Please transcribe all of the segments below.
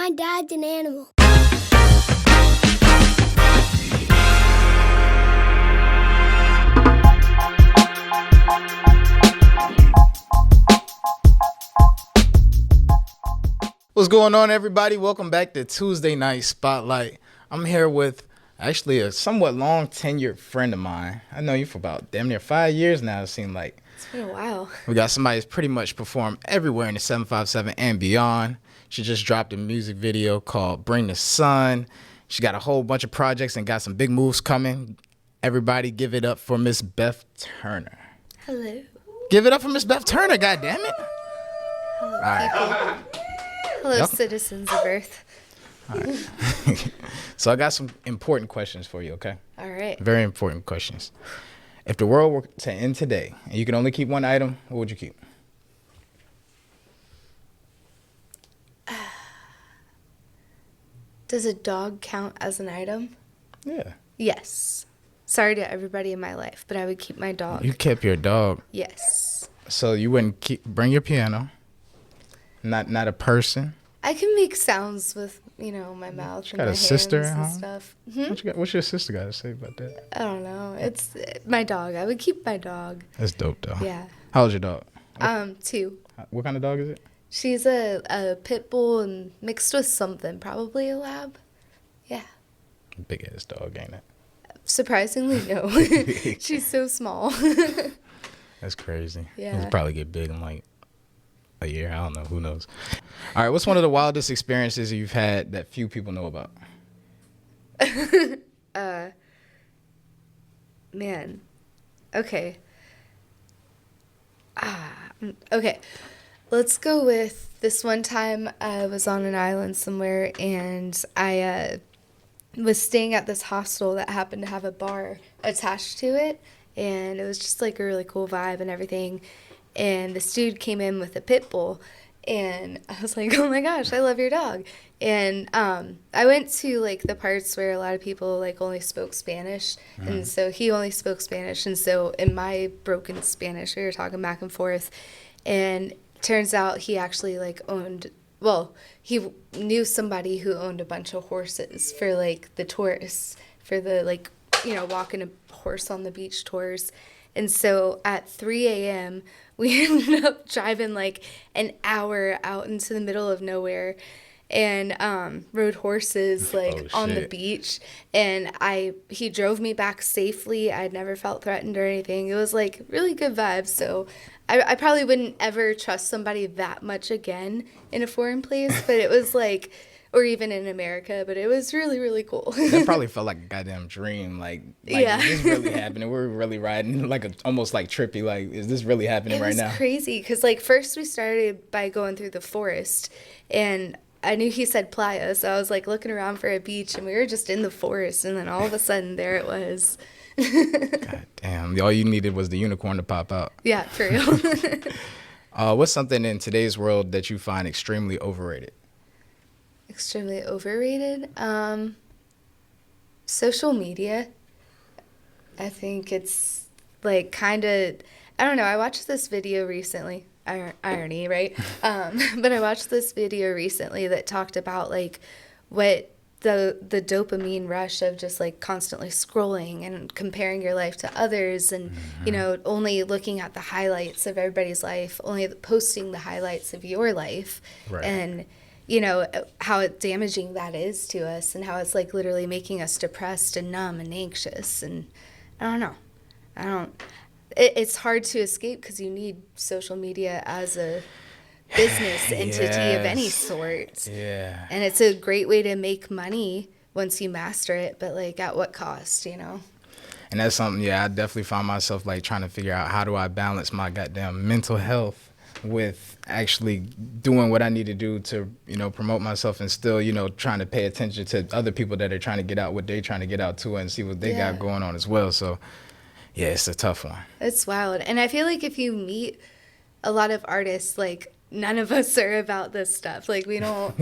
My dad's an animal. What's going on, everybody? Welcome back to Tuesday Night Spotlight. I'm here with actually a somewhat long tenured friend of mine. I know you for about damn near 5 years now, it seems like. It's been a while. We got somebody who's pretty much performed everywhere in the 757 and beyond. She just dropped a music video called Bring the Sun. She got a whole bunch of projects and got some big moves coming. Everybody give it up for Miss Beth Turner. Hello. Give it up for Miss Beth Turner, goddammit. Hello, All right. people. Hello, Yep. citizens of Earth. All right. So I got some important questions for you, okay? All right. Very important questions. If the world were to end today and you could only keep one item, what would you keep? Does a dog count as an item? Yeah. Yes. Sorry to everybody in my life, but I would keep my dog. You kept your dog. Yes. So you wouldn't bring your piano. Not a person. I can make sounds with, my mouth and got my a sister hands at and home? stuff. What's your sister got to say about that? I don't know. It's my dog. I would keep my dog. That's dope, though. Yeah. How old's your dog? 2. What kind of dog is it? She's a pit bull and mixed with something, probably a lab. Yeah. Big ass dog, ain't it? Surprisingly, no. She's so small. That's crazy. Yeah. He'll probably get big in like a year. I don't know. Who knows? All right. What's one of the wildest experiences you've had that few people know about? Man. Okay. Okay. Let's go with this one time I was on an island somewhere and I was staying at this hostel that happened to have a bar attached to it. And it was just like a really cool vibe and everything. And this dude came in with a pit bull. And I was like, oh my gosh, I love your dog. And I went to like the parts where a lot of people like only spoke Spanish. Mm-hmm. And so he only spoke Spanish. And so in my broken Spanish, we were talking back and forth. And turns out he actually like he knew somebody who owned a bunch of horses for like the tourists, for the like, walking a horse on the beach tours. And so at 3 a.m., we ended up driving like an hour out into the middle of nowhere and rode horses like on the beach. And he drove me back safely. I'd never felt threatened or anything. It was like really good vibes. So I probably wouldn't ever trust somebody that much again in a foreign place, but it was like, or even in America, but it was really, really cool. That probably felt like a goddamn dream. Like yeah. Is this really happening? We're really riding like almost like trippy. Like, is this really happening right now? It was crazy because like first we started by going through the forest, and I knew he said playa, so I was like looking around for a beach, and we were just in the forest, and then all of a sudden there it was. God damn! All you needed was the unicorn to pop out. Yeah, for real. What's something in today's world that you find extremely overrated? Extremely overrated? Social media. I think it's like kind of, I don't know, I watched this video recently. Irony, right? But I watched this video recently that talked about like what the dopamine rush of just like constantly scrolling and comparing your life to others and only looking at the highlights of everybody's life, only posting the highlights of your life. Right. And how damaging that is to us and how it's like literally making us depressed and numb and anxious. And I don't know. It's hard to escape because you need social media as a business entity of any sort. Yeah. And it's a great way to make money once you master it, but like at what cost, And that's something, I definitely found myself like trying to figure out how do I balance my goddamn mental health with actually doing what I need to do to, promote myself and still, trying to pay attention to other people that are trying to get out what they're trying to get out to and see what they got going on as well. So, yeah, it's a tough one. It's wild. And I feel like if you meet a lot of artists, like, none of us are about this stuff. Like, we don't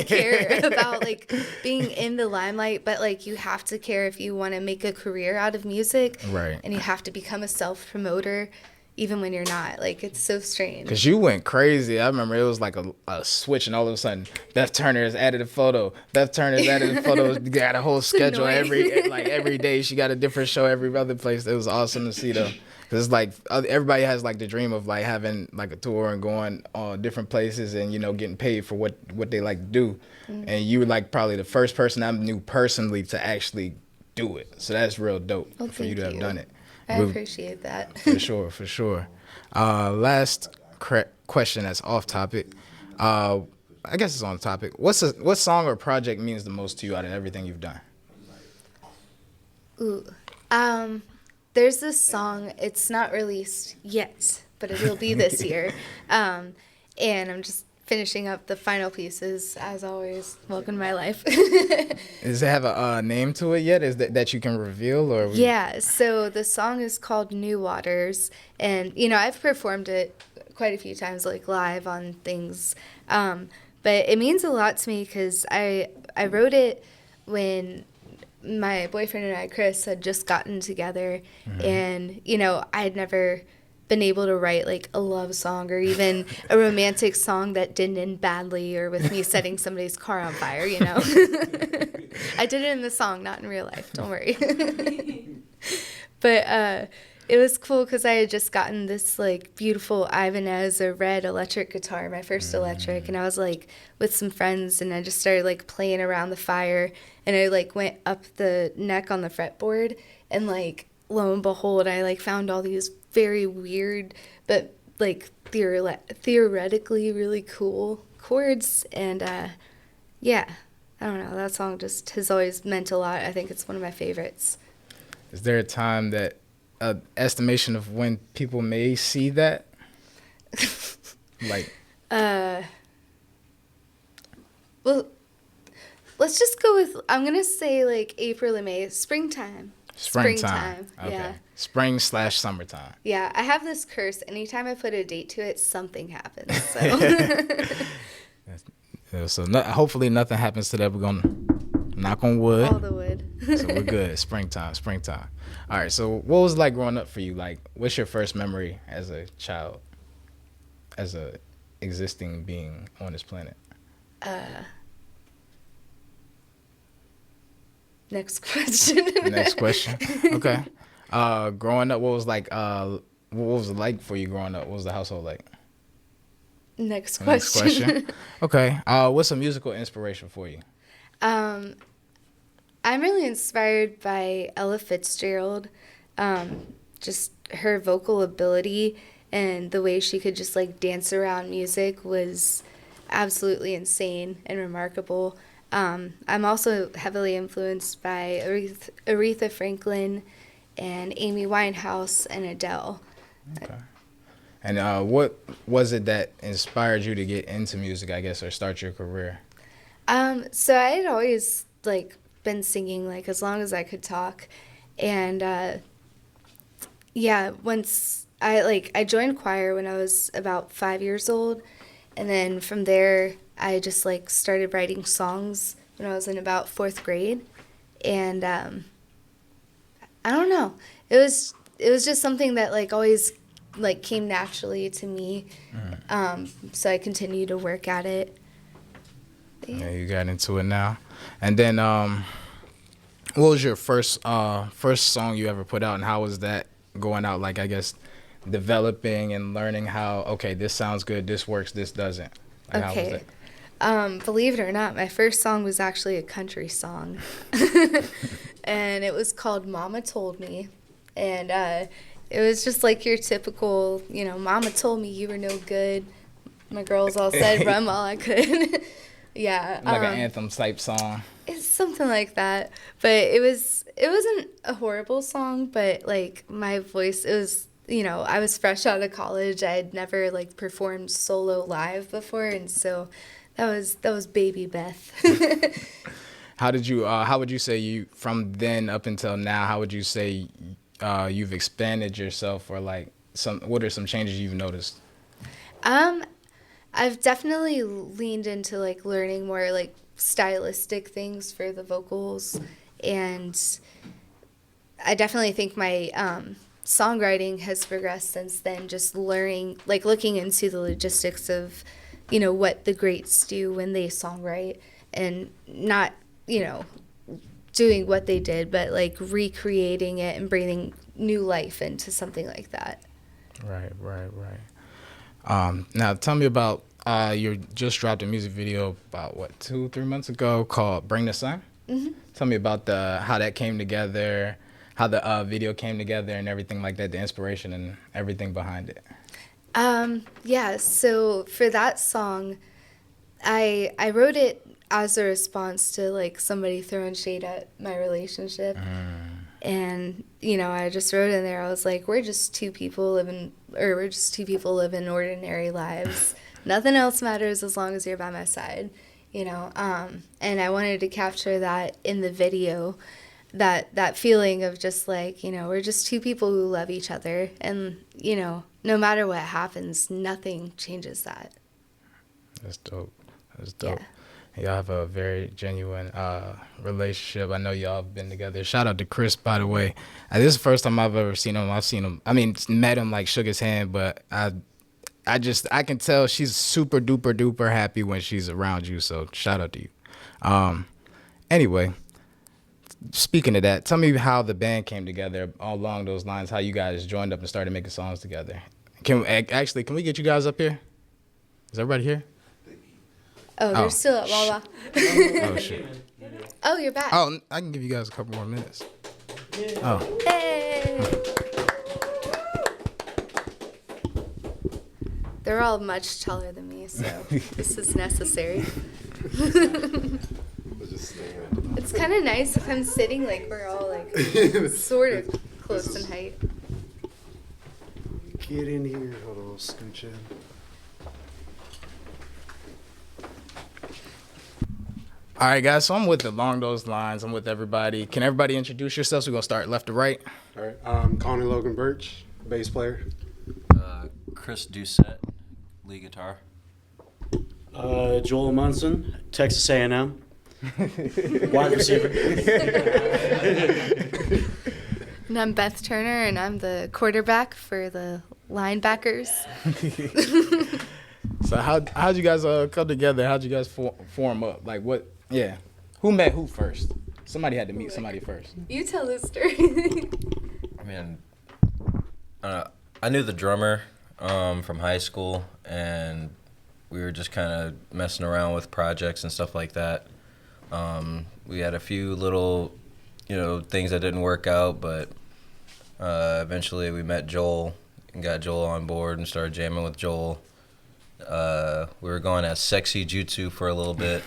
care about, like, being in the limelight, but, like, you have to care if you want to make a career out of music. Right. And you have to become a self-promoter. even when you're not. Like, it's so strange. Cause you went crazy. I remember it was like a switch, and all of a sudden, Beth Turner has added a photo. Beth Turner has added a photo. Got a whole schedule every day. She got a different show every other place. It was awesome to see though. Cause it's like everybody has like the dream of like having like a tour and going different places and getting paid for what they like to do. And you were like probably the first person I knew personally to actually do it. So that's real dope for you to have done it. I appreciate that. For sure, for sure. Last question that's off topic. I guess it's on topic. What song or project means the most to you out of everything you've done? Ooh. There's this song, it's not released yet, but it will be this year. And I'm just finishing up the final pieces, as always. Welcome to my life. Does it have a name to it yet? Is that you can reveal? Or Yeah, so the song is called New Waters. And, I've performed it quite a few times, like live on things. But it means a lot to me because I wrote it when my boyfriend and I, Chris, had just gotten together. And, I had never been able to write like a love song or even a romantic song that didn't end badly or with me setting somebody's car on fire, I did it in the song, not in real life. Don't worry. But it was cool because I had just gotten this like beautiful Ibanez, a red electric guitar, my first electric, and I was like with some friends and I just started like playing around the fire and I like went up the neck on the fretboard and like lo and behold I like found all these very weird but like theoretically really cool chords and yeah, I don't know, that song just has always meant a lot. I think it's one of my favorites. Is there a time that estimation of when people may see that? Like well, let's just go with, I'm gonna say like April and May, springtime. Springtime. Okay. Yeah. Spring/summertime. Yeah, I have this curse. Anytime I put a date to it, something happens. So, hopefully nothing happens to that. We're gonna knock on wood. All the wood. So we're good. Springtime. All right. So what was it like growing up for you? Like, what's your first memory as a child, as a existing being on this planet? Next question. Next question. Okay. Growing up, what was it like for you growing up? What was the household like? Next question. Okay. What's a musical inspiration for you? I'm really inspired by Ella Fitzgerald. Just her vocal ability and the way she could just like dance around music was absolutely insane and remarkable. I'm also heavily influenced by Aretha Franklin and Amy Winehouse and Adele. Okay. And what was it that inspired you to get into music, I guess, or start your career? So I had always like been singing like as long as I could talk, and once I joined choir when I was about 5 years old, and then from there I just like started writing songs when I was in about 4th grade, and I don't know, it was just something that like always like came naturally to me. So I continued to work at it. Yeah, you got into it now. And then what was your first song you ever put out, and how was that going out, like I guess developing and learning how, okay, this sounds good, this works, this doesn't? Like, okay. How was that? Believe it or not, my first song was actually a country song. And it was called Mama Told Me. And it was just like your typical, Mama told me you were no good. My girls all said run while I could. Yeah. Like an anthem type song. It's something like that. But it wasn't a horrible song, but like my voice, it was, I was fresh out of college. I had never like performed solo live before, and so that was baby Beth. How would you say you, from then up until now, how would you say you've expanded yourself, or like what are some changes you've noticed? I've definitely leaned into like learning more like stylistic things for the vocals, and I definitely think my songwriting has progressed since then, just learning, like looking into the logistics of, what the greats do when they songwrite, and not, doing what they did, but like recreating it and breathing new life into something like that. Right. Now tell me about you just dropped a music video about 2-3 months ago called "Bring the Sun." Hmm. Tell me about how that came together, how the video came together, and everything like that, the inspiration and everything behind it. Yeah, so for that song, I wrote it as a response to like somebody throwing shade at my relationship. And, I just wrote in there, I was like, we're just two people living ordinary lives. Nothing else matters as long as you're by my side, and I wanted to capture that in the video, that feeling of just like, we're just two people who love each other, and, no matter what happens, nothing changes that. That's dope. Yeah. Y'all have a very genuine relationship. I know y'all have been together. Shout out to Chris, by the way. This is the first time I've ever seen him. Met him, like shook his hand, but I can tell she's super duper duper happy when she's around you. So shout out to you. Anyway, speaking of that, tell me how the band came together along those lines. How you guys joined up and started making songs together. Can we get you guys up here? Is everybody here? Oh, they're still at Wawa. Oh shit. Oh, you're back. Oh, I can give you guys a couple more minutes. Yeah. Oh. Hey. They're all much taller than me, so this is necessary. It's kind of nice if I'm sitting like we're all like sort of close in height. Get in here. Hold on, scooch in. All right, guys. So I'm with along those lines. I'm with everybody. Can everybody introduce yourselves? We're gonna start left to right. All right. I'm Connor Logan Birch, bass player. Chris Doucette, lead guitar. Joel Munson, Texas A&M, wide receiver. And I'm Beth Turner, and I'm the quarterback for the linebackers. So how'd you guys come together? How'd you guys form up? Like what? Yeah. Who met who first? Somebody had to meet somebody first. You tell the story. I mean, I knew the drummer from high school, and we were just kind of messing around with projects and stuff like that. We had a few little, things that didn't work out, but eventually we met Joel and got Joel on board and started jamming with Joel. We were going at Sexy Jutsu for a little bit.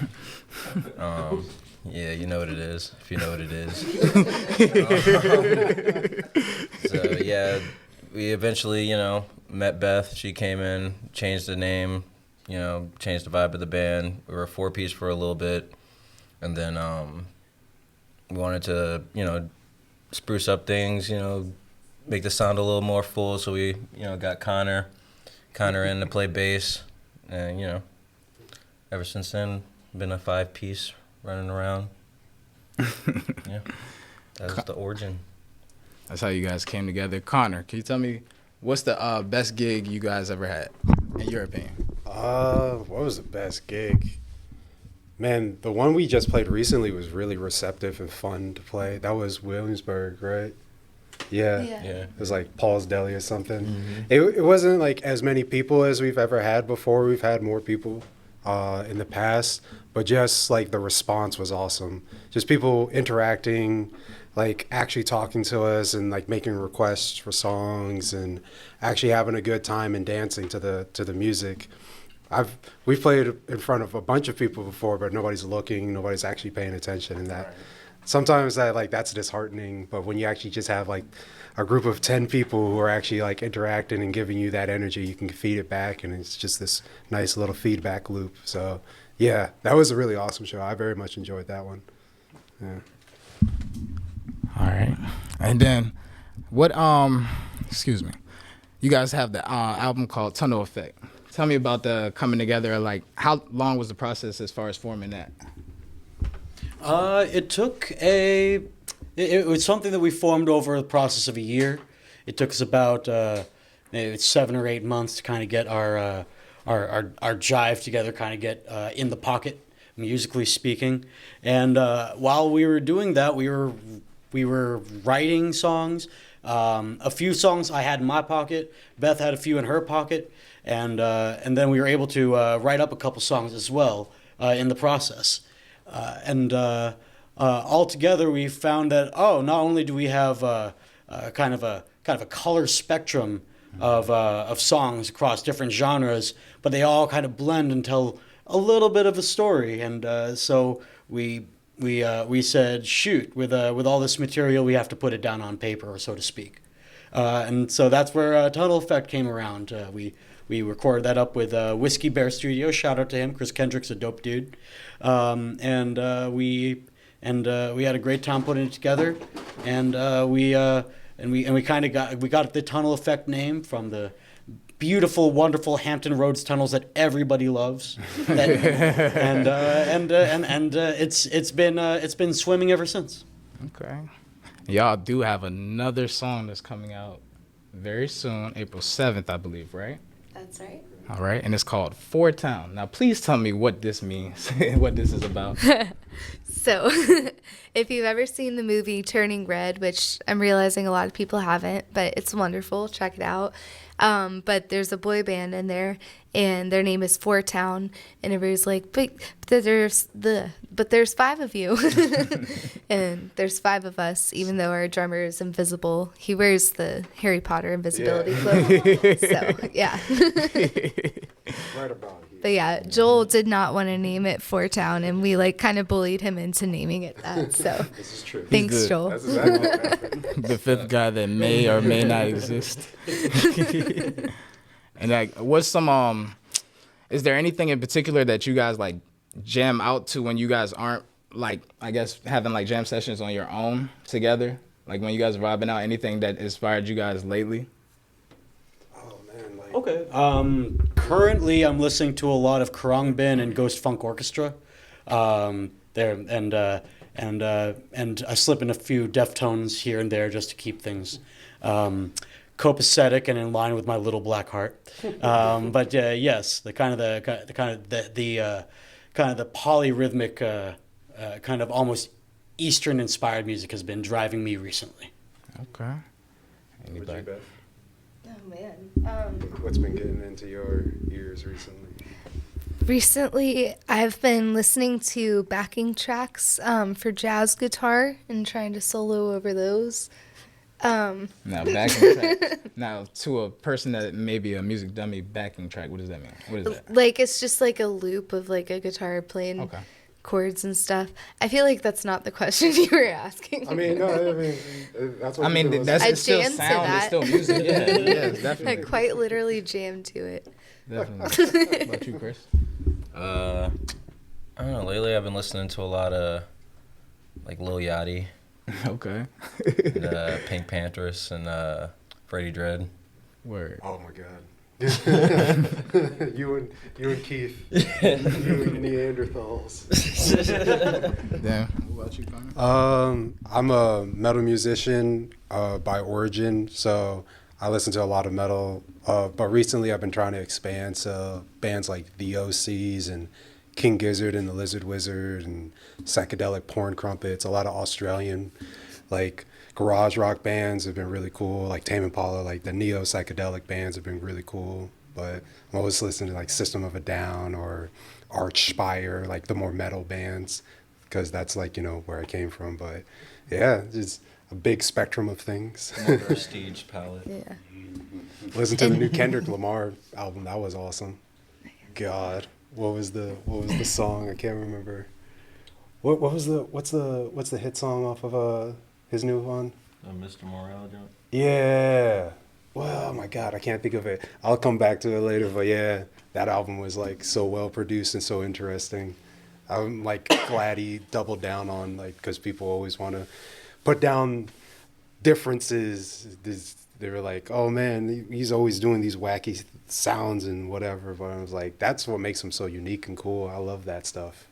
Yeah, you know what it is, if you know what it is. So, yeah, we eventually, met Beth. She came in, changed the name, changed the vibe of the band. We were a four-piece for a little bit. And then we wanted to, spruce up things, make the sound a little more full. So we, got Connor in to play bass. And, ever since then, been a five-piece running around. Yeah, that was the origin. That's how you guys came together. Connor, can you tell me what's the best gig you guys ever had, in your opinion? What was the best gig? Man, the one we just played recently was really receptive and fun to play. That was Williamsburg, right? Yeah. It was like Paul's Deli or something. Mm-hmm. It wasn't like as many people as we've ever had before. We've had more people in the past, but just like the response was awesome. Just people interacting, like actually talking to us and like making requests for songs and actually having a good time and dancing to the music. We've played in front of a bunch of people before, but nobody's looking, nobody's actually paying attention, and that sometimes that's disheartening. But when you actually just have like a group of 10 people who are actually like interacting and giving you that energy, you can feed it back, and it's just this nice little feedback loop. So yeah, that was a really awesome show. I very much enjoyed that one. Yeah. All right. And then what excuse me. You guys have the album called Tunnel Effect. Tell me about the coming together. Like, how long was the process as far as forming that? It was something that we formed over the process of a year. It took us about maybe 7 or 8 months to kind of get our jive together, kind of get in the pocket, musically speaking. And while we were doing that, we were writing songs. A few songs I had in my pocket. Beth had a few in her pocket, and then we were able to write up a couple songs as well in the process. And altogether, we found that not only do we have kind of a color spectrum of songs across different genres, but they all kind of blend and tell a little bit of a story. And so we said, shoot, with all this material, we have to put it down on paper, so to speak. And so that's where Tunnel Effect came around. We recorded that up with Whiskey Bear Studio. Shout out to him. Chris Kendrick's a dope dude. And we had a great time putting it together. And we kind of got the Tunnel Effect name from the beautiful, wonderful Hampton Roads tunnels that everybody loves. And it's been swimming ever since. Okay. Y'all do have another song that's coming out very soon, April 7th, I believe, right? That's right. All right, and it's called Four Town. Now, please tell me what this means, what this is about. So, if you've ever seen the movie Turning Red, which I'm realizing a lot of people haven't, but it's wonderful, check it out. But there's a boy band in there, and their name is Four Town, and everybody's like, but there's five of you, and there's five of us, even though our drummer is invisible. He wears the Harry Potter invisibility cloak. So, yeah. Right about here. But yeah, Joel did not want to name it Four Town, and we like kind of bullied him into naming it that. So This is true. thanks, Joel. That's exactly what happened. The fifth guy that may or may not exist. And like, what's some is there anything in particular that you guys like jam out to when you guys aren't like, I guess, having like jam sessions on your own together? Like when you guys are vibing out, anything that inspired you guys lately? Oh man, like Okay. Currently, I'm listening to a lot of Khruangbin and Ghost Funk Orchestra. There and I slip in a few Deftones here and there just to keep things copacetic and in line with my little black heart. But yes, the kind of the polyrhythmic kind of almost Eastern inspired music has been driving me recently. Okay. what you, Anybody? Beth? Oh man. What's been getting into your ears recently? Recently, I've been listening to backing tracks for jazz guitar and trying to solo over those. Now, backing track. Now, to a person that may be a music dummy, backing track, what does that mean? What is that? Like, it's just like a loop of like a guitar playing Okay. chords and stuff. I feel like that's not the question you were asking. I mean, no, that's what I mean, that's I it's still jammed to sound, it's that. still music. Yeah, it's I definitely. quite literally jammed to it. Definitely. What about you, Chris? I don't know. Lately, I've been listening to a lot of like Lil Yachty, Okay. and, Pink Panthers, and Freddie Dredd. Word. Oh my God. you and Keith. You and Neanderthals. Damn. What about you, Connor? I'm a metal musician by origin, so I listen to a lot of metal. But recently I've been trying to expand to bands like The OCs and King Gizzard and the Lizard Wizard and Psychedelic Porn Crumpets. A lot of Australian like garage rock bands have been really cool. Like Tame Impala, like the neo psychedelic bands have been really cool. But I'm always listening to like System of a Down or Archspire, like the more metal bands, because that's like, where I came from. But yeah, just a big spectrum of things. More prestige palette. Yeah. Listen to the new Kendrick Lamar album. That was awesome. God, what was the song? I can't remember. What's the hit song off of his new one? Mr. Morale joint. Yeah. Well, oh my God, I can't think of it. I'll come back to it later. But yeah, that album was like so well produced and so interesting. I'm like glad he doubled down on because people always want to put down differences. They were like, oh man, he's always doing these wacky sounds and whatever. But I was like, that's what makes him so unique and cool. I love that stuff.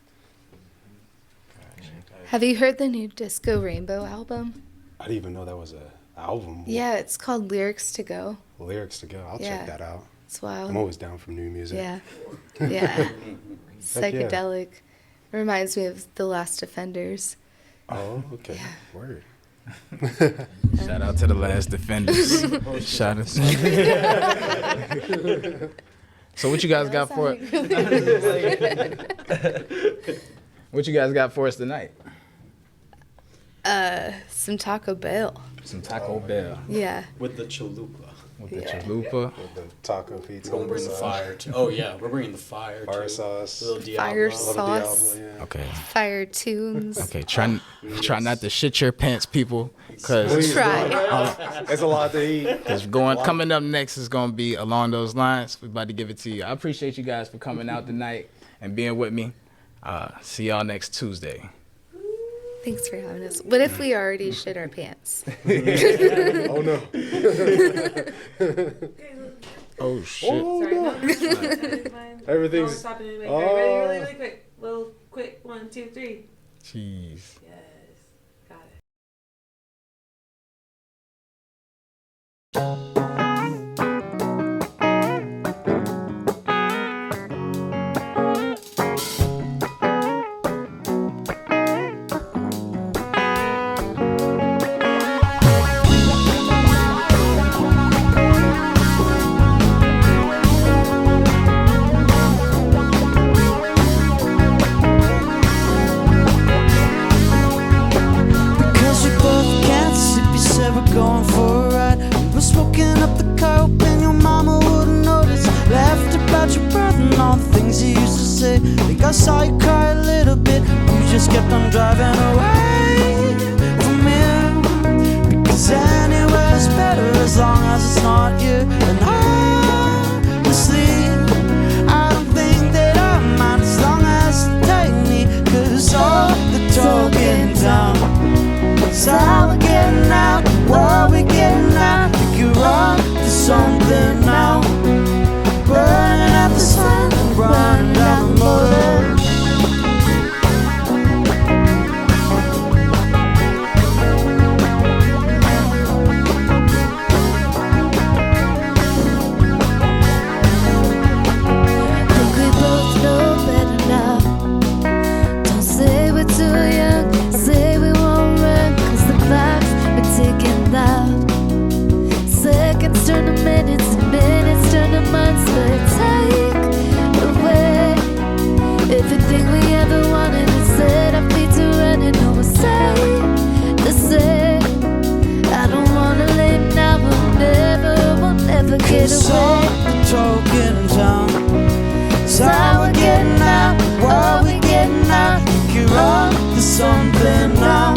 Have you heard the new Disco Rainbow album? I didn't even know that was album. Yeah, it's called Lyrics to Go. Lyrics to Go. I'll Yeah. check that out. It's wild. I'm always down for new music. Yeah. Yeah. yeah. Psychedelic. It reminds me of The Last Defenders. Oh, okay. Word. Shout out to the Last Defenders. Shout out. So what you guys got for it? What you guys got for us tonight? Some Taco Bell. Some Taco Bell Yeah. With the chalupa. with the Yeah. chalupa. With the taco pizza. We're gonna bring the fire. Oh yeah, we're bringing the fire. Fire too. sauce. Little Diablo. Fire Little sauce. Diablo, yeah. Okay. Fire tunes. Okay. Try not to shit your pants, people, because Please Try. don't. It's a lot to eat. coming up next is gonna be along those lines. We're about to give it to you. I appreciate you guys for coming out tonight and being with me. See y'all next Tuesday. Thanks for having us. What if we already shit our pants? Oh no. Oh shit. Oh Sorry, no. no, it's fine. Everything's- No, stop it anyway. Oh. Alright, ready, really, really quick. Little quick 1, 2, 3. Jeez. Yes, got it. Because we both can't sleep, you said we're going for a ride. We were smoking up the car, hoping your mama wouldn't notice. Laughed about your brother and all the things you used to say. Think I saw you cry a little bit. You just kept on driving away from here. Because anywhere's better as long as it's not here. And honestly, I don't think that I mind as long as you take me. Cause all the talking down, so how we getting out, what we getting out. Think you're on to something now. Burning up the sun and running down the motor. Think we both know better now. Don't say we're too young, say we won't run, cause the clock's been ticking loud. Seconds turn to minutes and minutes turn to months, but take away everything we ever wanted and set our feet to running. No mistake to say I don't wanna live now, we'll never get away. Talking down, so how we getting out, what we getting out. Think you're on to something now.